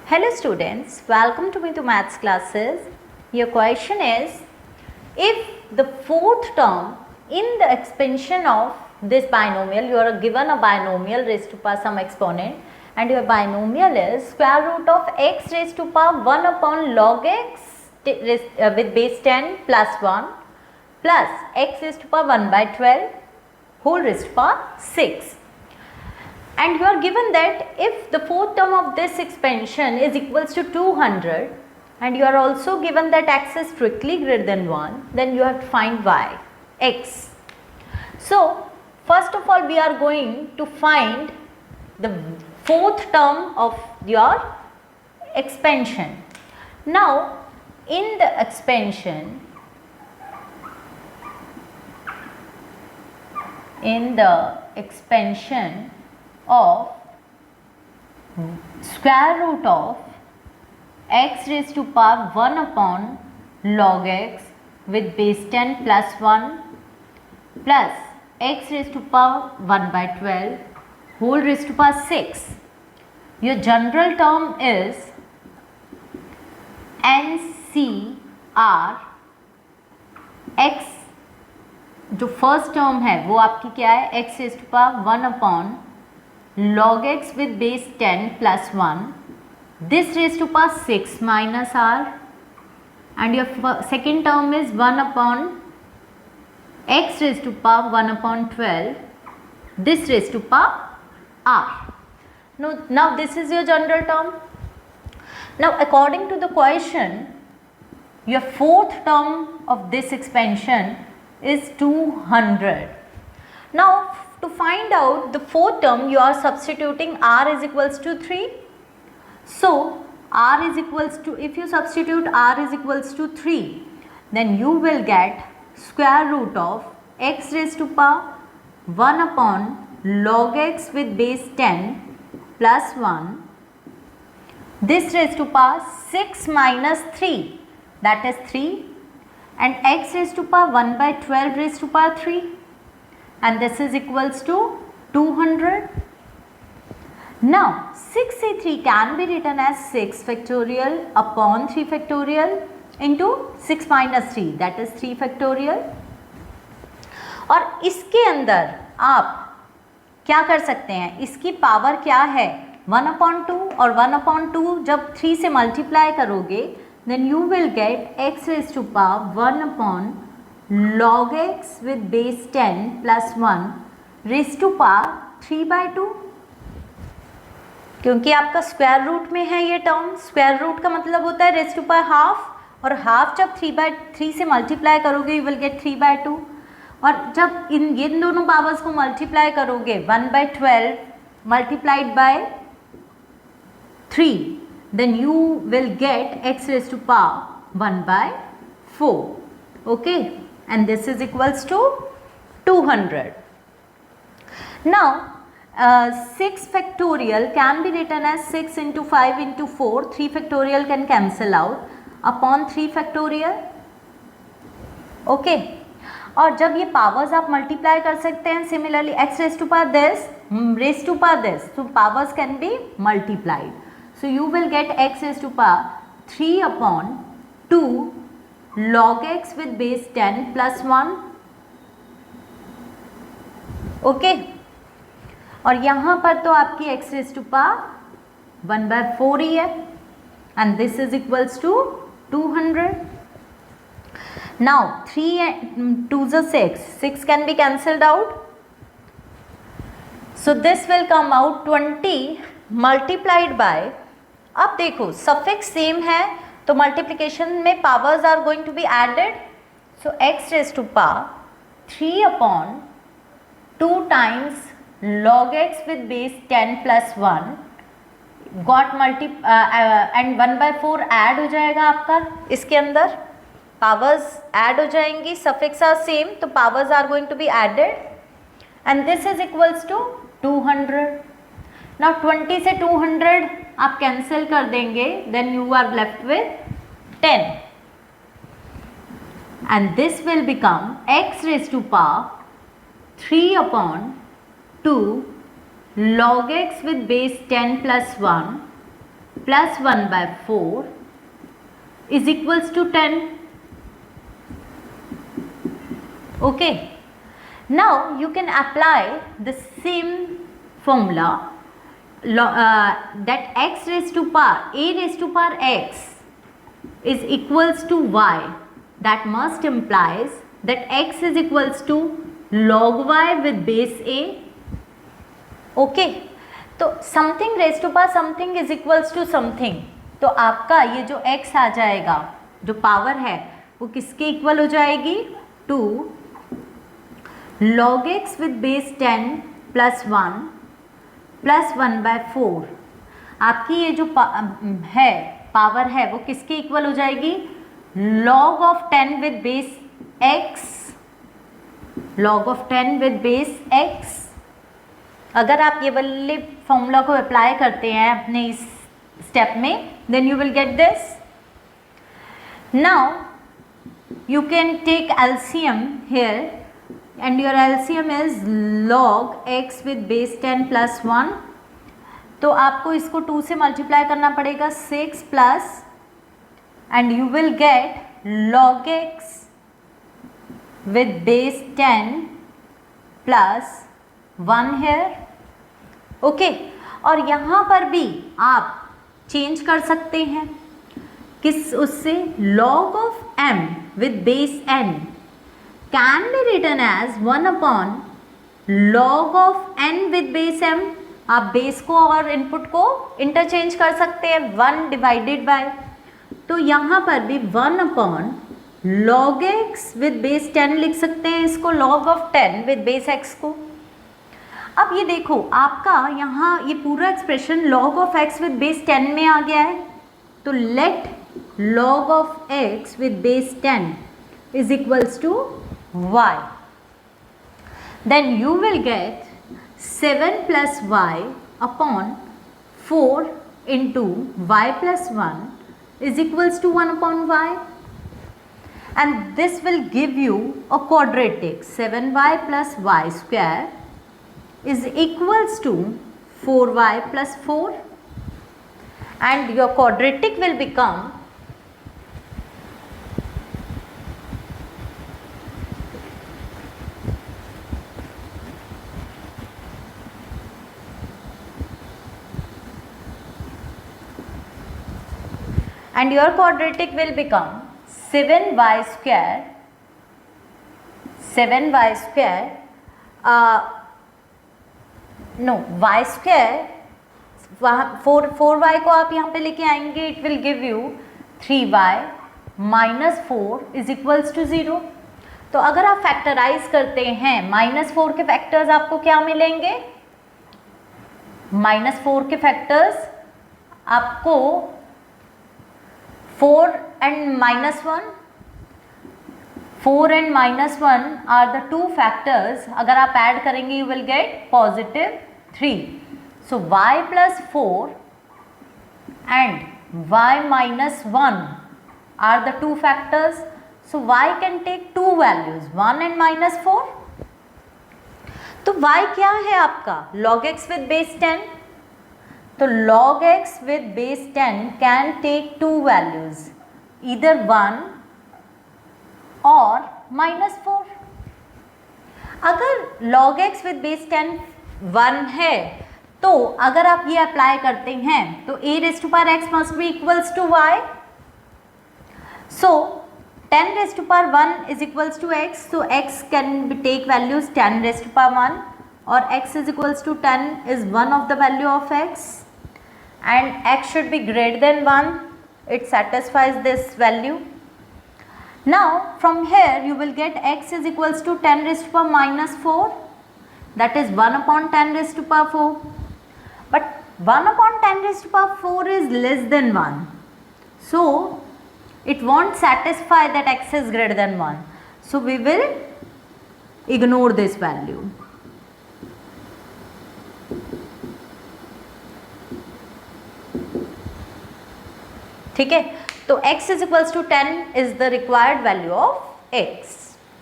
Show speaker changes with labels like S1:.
S1: Hello students, welcome to me to maths classes. Your question is, if the fourth term in the expansion of this binomial, you are given a binomial raised to power some exponent and your binomial is square root of x raised to power 1 upon log x with base 10 plus 1 plus x raised to power 1 by 12 whole raised to power 6. And you are given that if the fourth term of this expansion is equals to 200 and you are also given that x is strictly greater than 1, then you have to find y, x. So, first of all we are going to find the fourth term of your expansion. Now, in the expansion, of square root of x raised to power 1 upon log x with base 10 plus 1 plus x raised to power 1 by 12 whole raised to power 6. Your general term is NCR x, जो first term है वो आपकी क्या है, x raised to power 1 upon log x with base 10 plus 1, this raised to power 6 minus r, and your second term is 1 upon x raised to power 1 upon 12, this raised to power r. Now this is your general term. Now according to the question, your fourth term of this expansion is 200. Now to find out the fourth term, you are substituting r is equals to 3. So r is equals to, if you substitute r is equals to 3, then you will get square root of x raised to power 1 upon log x with base 10 plus 1, this raised to power 6 minus 3, that is 3, and x raised to power 1 by 12 raised to power 3, and this is equals to 200. Now 6c3 can be written as 6 factorial upon 3 factorial into 6 minus 3, that is 3 factorial. और इसके अंदर आप क्या कर सकते हैं, इसकी power क्या है 1/2 और 1/2 जब 3 से मल्टीप्लाई करोगे then you will get x raised to power 1 upon log x with base 10 plus 1 raised to power 3/2, क्योंकि आपका स्क्वायर रूट में है ये टर्म. स्क्वायर रूट का मतलब होता है रेस्ट टू पावर हाफ, और हाफ जब 3/3 से मल्टीप्लाई करोगे यू विल गेट 3/2, और जब इन दोनों पावर्स को मल्टीप्लाई करोगे 1/12 multiplied by 3, then you will get x raised to power 1/4. Okay, and this is equals to 200. Now 6 factorial can be written as 6 into 5 into 4, 3 factorial can cancel out upon 3 factorial. Okay, और जब ये powers आप multiply कर सकते हैं, similarly x raised to power this raised to power this, so powers can be multiplied. So you will get x raised to power 3 upon 2 log x with base 10 plus 1. Okay, और यहाँ पर तो आपकी x raised to power 1/4 ही है, and this is equals to 200. Now 3 2s are 6 can be cancelled out, so this will come out 20 multiplied by, अब देखो suffix same है तो मल्टीप्लिकेशन में powers are going to be added, so x raise to power 3 upon 2 times log x with base 10 plus 1 got multi and 1/4 add हो जाएगा आपका, इसके अंदर पावर्स ऐड हो जाएंगी, सफिक्स आर सेम तो powers are going to be added, and this is equals to 200. Now 20 से 200 आप कैंसिल कर देंगे, then you are left with 10, and this will become x raise to power 3 upon 2 log x with base 10 plus 1 plus 1 by 4 is equals to 10. Okay, now you can apply the same formula that x raised to power a raised to power x is equals to y. That must implies that x is equals to log y with base a. Okay, तो something raise to power something is equals to something, तो आपका ये जो x आ जाएगा, जो power है वो किसके इक्वल हो जाएगी, to log x with base 10 plus 1 plus 1 by 4. आपकी ये जो है पावर है वो किसके इक्वल हो जाएगी, log of 10 with base x, log of 10 with base x. अगर आप ये वाले फॉर्मूला को अप्लाई करते हैं अपने इस स्टेप में, then you will get this. Now you can take LCM here and your LCM is log x with base 10 plus 1. तो आपको इसको 2 से मल्टीप्लाई करना पड़ेगा 6 plus, and you will gate log x with base 10 plus 1 here. Okay, और यहाँ पर भी आप चेंज कर सकते हैं किस उससे, log of m with base n can be written as 1 upon log of n with base m. आप बेस को और इनपुट को इंटरचेंज कर सकते हैं 1 डिवाइडेड बाय, तो यहाँ पर भी 1 upon log x with base 10 लिख सकते हैं इसको, log of 10 with base x को. अब ये देखो आपका यहाँ ये पूरा expression log of x with base 10 में आ गया है, तो let log of x with base 10 is equals to y. Then you will get 7 plus y upon 4 into y plus 1 is equals to 1 upon y, and this will give you a quadratic. 7y plus y square is equals to 4y plus 4, and your quadratic will become and your quadratic will become 7y square, 7y square, no y square, 4y को आप यहाँ पे लेके आएंगे, it will give you 3y minus 4 is equals to 0. तो अगर आप factorise करते हैं -4 के फैक्टर्स आपको क्या मिलेंगे, -4 के फैक्टर्स आपको 4 and -1, 4 and -1 are the two factors. अगर आप ऐड करेंगे you will get positive 3. So y plus 4 and y minus 1 are the two factors. So y can take two values, 1 and -4. तो y क्या है आपका, log x with base 10. तो log x with base 10 can take two values, either 1 और -4. अगर log x with base 10 1 है, तो अगर आप ये अप्लाई करते हैं तो a raised to power x must be equals to y. So 10 raised to power 1 is equals to x, so x can be take values 10 raised to power 1, or x is equals to 10 is one of the value of x, and x should be greater than 1. It satisfies this value. Now from here you will get x is equals to 10 raised to power minus 4, that is 1 upon 10 raised to power 4. But 1 upon 10 raised to power 4 is less than 1, so it won't satisfy that x is greater than 1. So we will ignore this value. ठीक है, तो x is equals to 10 is the required value of x.